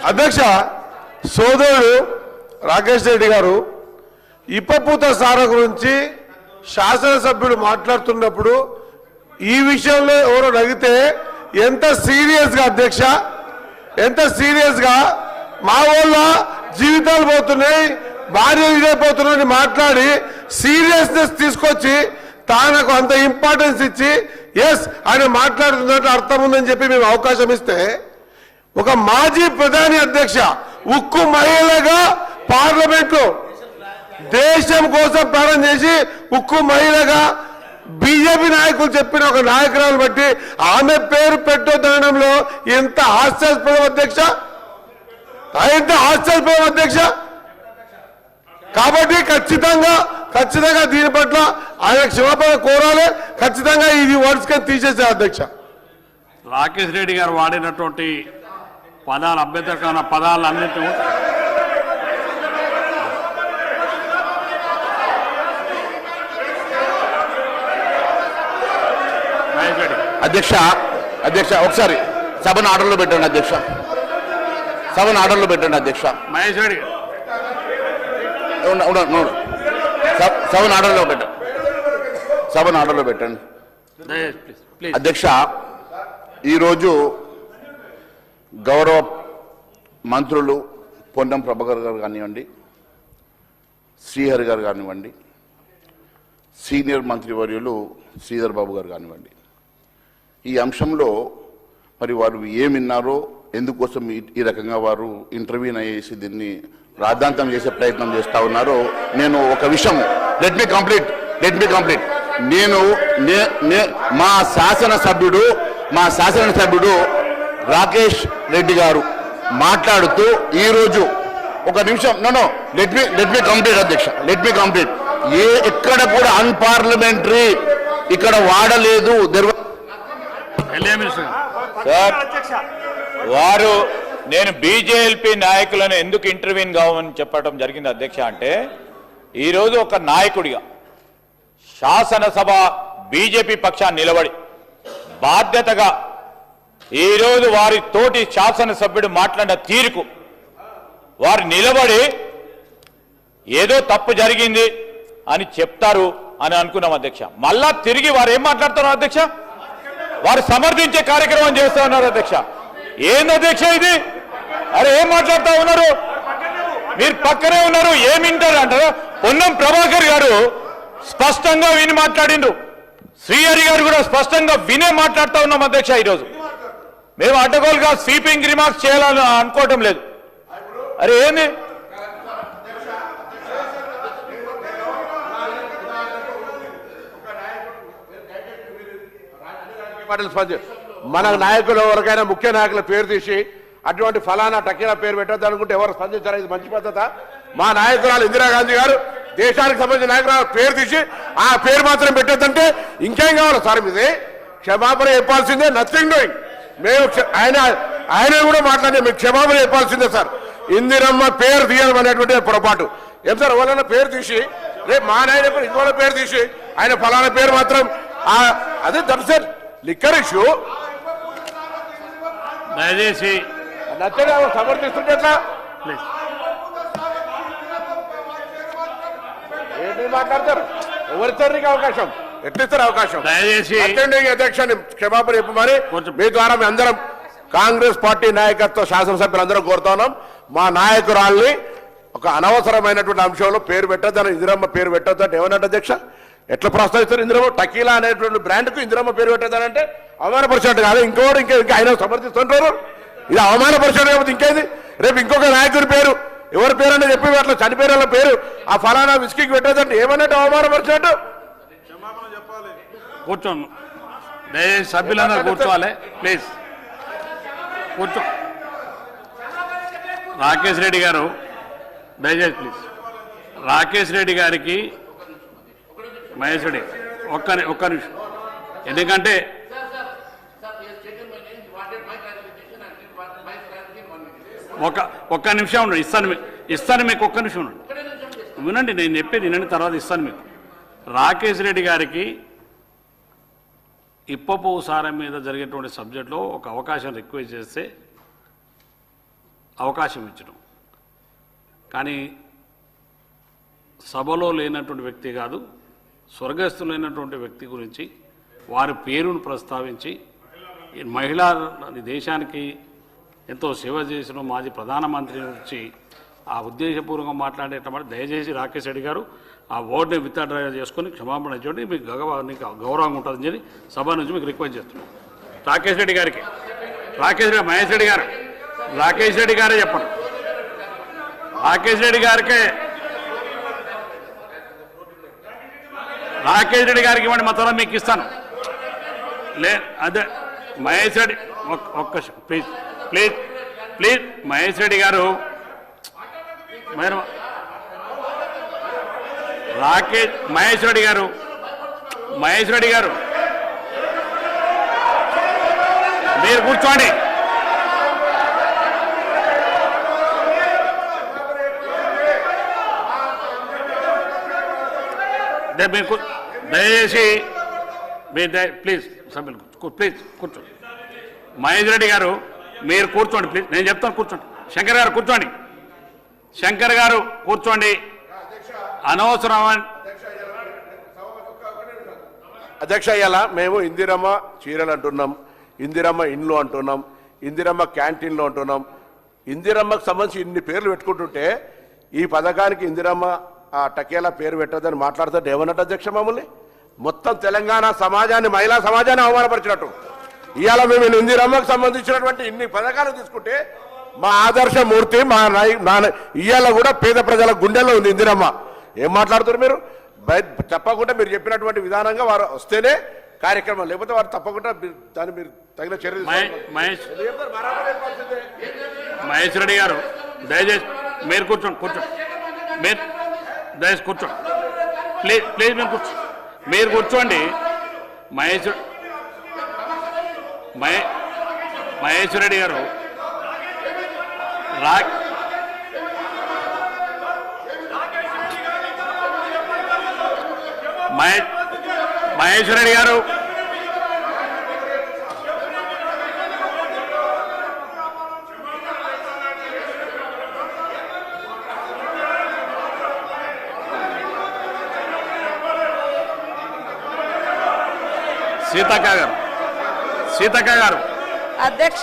అధ్యక్ష సోదరుడు రాకేష్ రెడ్డి గారు ఇప్పపూత సార గురించి శాసనసభ్యులు మాట్లాడుతున్నప్పుడు ఈ విషయంలో ఎవరో అడిగితే ఎంత సీరియస్ గా అధ్యక్ష ఎంత సీరియస్ గా మా వాళ్ళ జీవితాలు పోతున్నాయి భార్యలు ఇదైపోతున్నాయని మాట్లాడి సీరియస్నెస్ తీసుకొచ్చి తానకు అంత ఇంపార్టెన్స్ ఇచ్చి ఎస్ ఆయన మాట్లాడుతున్నట్టు అర్థం ఉందని చెప్పి మేము అవకాశం ఇస్తే ఒక మాజీ ప్రధాని అధ్యక్ష ఉక్కు మహిళగా పార్లమెంట్ లో దేశం కోసం ప్రారంభం చేసి ఉక్కు మహిళగా బీజేపీ నాయకులు చెప్పిన ఒక నాయకురాలు బట్టి ఆమె పేరు పెట్టొద్దనడంలో ఎంత హాస్యాస్పదం అధ్యక్ష ఎంత హాస్యాస్పదం అధ్యక్ష కాబట్టి ఖచ్చితంగా దీని పట్ల ఆయన క్షమాపణ కోరాలి ఖచ్చితంగా ఇది వర్డ్స్ కింద తీసేసే అధ్యక్ష రాకేష్ రెడ్డి గారు వాడినటువంటి పదాలు అభ్యంతరకరమైన పదాలన్నింటినీ అధ్యక్ష ఒకసారి సభను ఆర్డర్లో పెట్టండి అధ్యక్ష సభను ఆర్డర్లో పెట్టండి అధ్యక్ష మహేష్ రెడ్డి సభను ఆర్డర్లో పెట్టండి సభను ఆర్డర్లో పెట్టండి అధ్యక్ష ఈరోజు గౌరవ మంత్రులు పొన్నం ప్రభాకర్ గారు కానివ్వండి శ్రీహరి గారు కానివ్వండి సీనియర్ మంత్రివర్యులు శ్రీధర్ బాబు గారు కానివ్వండి ఈ అంశంలో మరి వారు ఏం విన్నారో ఎందుకోసం ఈ రకంగా వారు ఇంటర్వ్యూన్ అయ్యేసి దీన్ని రాద్ధాంతం చేసే ప్రయత్నం చేస్తూ ఉన్నారో నేను ఒక విషయం లెట్ మీ కంప్లీట్ నేను మా శాసనసభ్యుడు రాకేష్ రెడ్డి గారు మాట్లాడుతూ ఈరోజు ఒక నిమిషం లెట్ మీ కంప్లీట్ అధ్యక్ష ఎక్కడ కూడా అన్పార్లమెంటరీ ఇక్కడ వాడలేదు సార్ వారు నేను బీజేపీ నాయకులను ఎందుకు ఇంటర్వ్యూన్ కావని చెప్పడం జరిగింది అధ్యక్ష అంటే ఈరోజు ఒక నాయకుడిగా శాసనసభ బీజేపీ పక్షాన్ని నిలబడి బాధ్యతగా ఈరోజు వారి తోటి శాసనసభ్యుడు మాట్లాడిన తీరుకు వారు నిలబడి ఏదో తప్పు జరిగింది అని చెప్తారు అని అనుకున్నాం అధ్యక్ష మళ్ళా తిరిగి వారు ఏం మాట్లాడుతున్నారు అధ్యక్ష వారు సమర్థించే కార్యక్రమం చేస్తా ఉన్నారు అధ్యక్ష ఏంది అధ్యక్ష ఇది అరే ఏం మాట్లాడుతూ ఉన్నారు మీరు పక్కనే ఉన్నారు ఏమింటారు అంటారు పొన్నం ప్రభాకర్ గారు స్పష్టంగా విని మాట్లాడిండు శ్రీహరి గారు కూడా స్పష్టంగా వినే మాట్లాడుతూ ఉన్నాం అధ్యక్ష ఈరోజు మేము అడ్డగోలుగా స్వీపింగ్ రిమార్క్స్ చేయాలని అనుకోవటం లేదు అరే ఏంది మన నాయకులు ఎవరికైనా ముఖ్య నాయకుల పేరు తీసి అటువంటి ఫలానా టకీలా పేరు పెట్టద్దు అనుకుంటే ఎవరు స్పందించారు ఇది మంచి పద్ధత మా నాయకురాలు ఇందిరాగాంధీ గారు దేశానికి సంబంధించిన నాయకురాలు పేరు తీసి ఆ పేరు మాత్రం పెట్టొద్దంటే ఇంకేం కావాలి సార్ ఇది క్షమాపణ చెప్పాల్సిందే నథింగ్ డూయింగ్ మేము ఆయన కూడా మాట్లాడే మీకు క్షమాపణ చెప్పాల్సిందే సార్ ఇందిరమ్మ పేరు తీయడం అనేటువంటి పొరపాటు ఏం సార్ ఎవరైనా పేరు తీసి రేపు మా నాయన ఇంకోళ్ళ పేరు తీసి ఆయన ఫలానా పేరు మాత్రం అదే దట్స్ ఇట్ లిక్కర్ ఇష్యూ దయచేసి నచ్చని సమర్థిస్తుంటే ఎట్లా ఏంటి మాట్లాడతారు ఎవరిస్తారు నీకు అవకాశం ఎట్లిస్తారు అవకాశం దయచేసి అధ్యక్షుని క్షమాపణ చెప్పమని మీ ద్వారా మేము అందరం కాంగ్రెస్ పార్టీ నాయకత్వ శాసనసభ్యులందరం కోరుతున్నాం మా నాయకురాల్ని ఒక అనవసరమైనటువంటి అంశంలో పేరు పెట్టద్దని ఇందిరమ్మ పేరు పెట్టద్దంటే ఏమన్నట్టు అధ్యక్ష ఎట్లా ప్రస్తావిస్తారు ఇందిరమ్మ టకీలా అనేటువంటి బ్రాండ్కు ఇందిరమ్మ పేరు పెట్టద్దానంటే అవమానపరిచినట్టు కాదు ఇంకోటి ఇంకా ఆయన సమర్థిస్తుంటారు ఇది అవమానపరిచినట్టు కాకపోతే ఇంకేది రేపు ఇంకొక నాయకుడి పేరు ఎవరి పేరు అంటే చెప్పి అట్లా చనిపోయిన వాళ్ళ పేరు ఆ ఫలానా విస్కీకి పెట్టద్దంటే ఏమన్నట్టు అవమానపరిచినట్టు కూర్చోండి దయచేసి సభ్యులందరూ కూర్చోవాలి ప్లీజ్ కూర్చో రాకేష్ రెడ్డి గారు దయచేసి ప్లీజ్ రాకేష్ రెడ్డి గారికి మహేష్ రెడ్డి ఒక్క నిమిషం ఎందుకంటే ఒక్క నిమిషం ఉండండి ఇస్తాను మీకు ఒక్క నిమిషం ఉండండి వినండి నేను చెప్పేది వినండి తర్వాత ఇస్తాను మీకు రాకేష్ రెడ్డి గారికి ఇప్పపు సారం మీద జరిగేటువంటి సబ్జెక్టులో ఒక అవకాశం రిక్వెస్ట్ చేస్తే అవకాశం ఇచ్చడం. కానీ సభలో లేనటువంటి వ్యక్తి కాదు, స్వర్గస్థులైనటువంటి వ్యక్తి గురించి వారి పేరును ప్రస్తావించి ఈ మహిళా దేశానికి ఎంతో సేవ చేసిన మాజీ ప్రధానమంత్రి నుంచి ఆ ఉద్దేశపూర్వకంగా మాట్లాడేటప్పుడు దయచేసి రాకేష్ రెడ్డి గారు ఆ వర్డ్ని విత్డ్రా చేసుకొని క్షమాపణ ఇచ్చండి, మీకు గౌరవంగా ఉంటుందని చెప్పి సభ నుంచి మీకు రిక్వెస్ట్ చేస్తున్నాం. రాకేష్ రెడ్డి గారికి, మహేష్ రెడ్డి గారు, రాకేష్ రెడ్డి గారే చెప్పండి. రాకేష్ రెడ్డి గారికి ఇవ్వండి, మా త్వర మీకు ఇస్తాను. అదే మహేష్ రెడ్డి ఒక్క ప్లీజ్ మహేష్ రెడ్డి గారు, మహేష్ రెడ్డి గారు మీరు కూర్చోండి. దయచేసి ప్లీజ్ సభ్యులు ప్లీజ్ కూర్చోండి. మహేష్ రెడ్డి గారు మీరు కూర్చోండి ప్లీజ్, నేను చెప్తాను కూర్చోండి. శంకర్ గారు కూర్చోండి, శంకర్ గారు కూర్చోండి. అనవసరం అధ్యక్ష, ఇలా మేము ఇందిరమ్మ చీరలు అంటున్నాం, ఇందిరమ్మ ఇండ్లు అంటున్నాం, ఇందిరమ్మ క్యాంటీన్లు అంటున్నాం. ఇందిరమ్మకు సంబంధించి ఇన్ని పేర్లు పెట్టుకుంటుంటే ఈ పథకానికి ఇందిరమ్మ ఆ టకేలా పేరు పెట్టదని మాట్లాడుతుంటే ఏమన్నట్టు అధ్యక్ష? మమ్మల్ని మొత్తం తెలంగాణ సమాజాన్ని, మహిళా సమాజాన్ని అవమానపరిచినట్టు. ఇవాళ మేము ఇందిరమ్మకు సంబంధించినటువంటి ఇన్ని పథకాలు తీసుకుంటే మా ఆదర్శమూర్తి ఇవాళ కూడా పేద ప్రజల గుండెల్లో ఉంది ఇందిరమ్మ. ఏం మాట్లాడుతున్నారు మీరు? తప్పకుండా మీరు చెప్పినటువంటి విధానంగా వారు వస్తేనే కార్యక్రమం, లేకపోతే వారు తప్పకుండా దాన్ని మీరు తగిన చర్యలు. మహేష్ రెడ్డి గారు దయచేసి మీరు కూర్చోండి, మీరు దయచేసి కూర్చోండి ప్లీజ్ మీరు కూర్చోండి. మహేష్ రెడ్డి గారు మహేష్ రెడ్డి గారు సీతక్క గారు అధ్యక్ష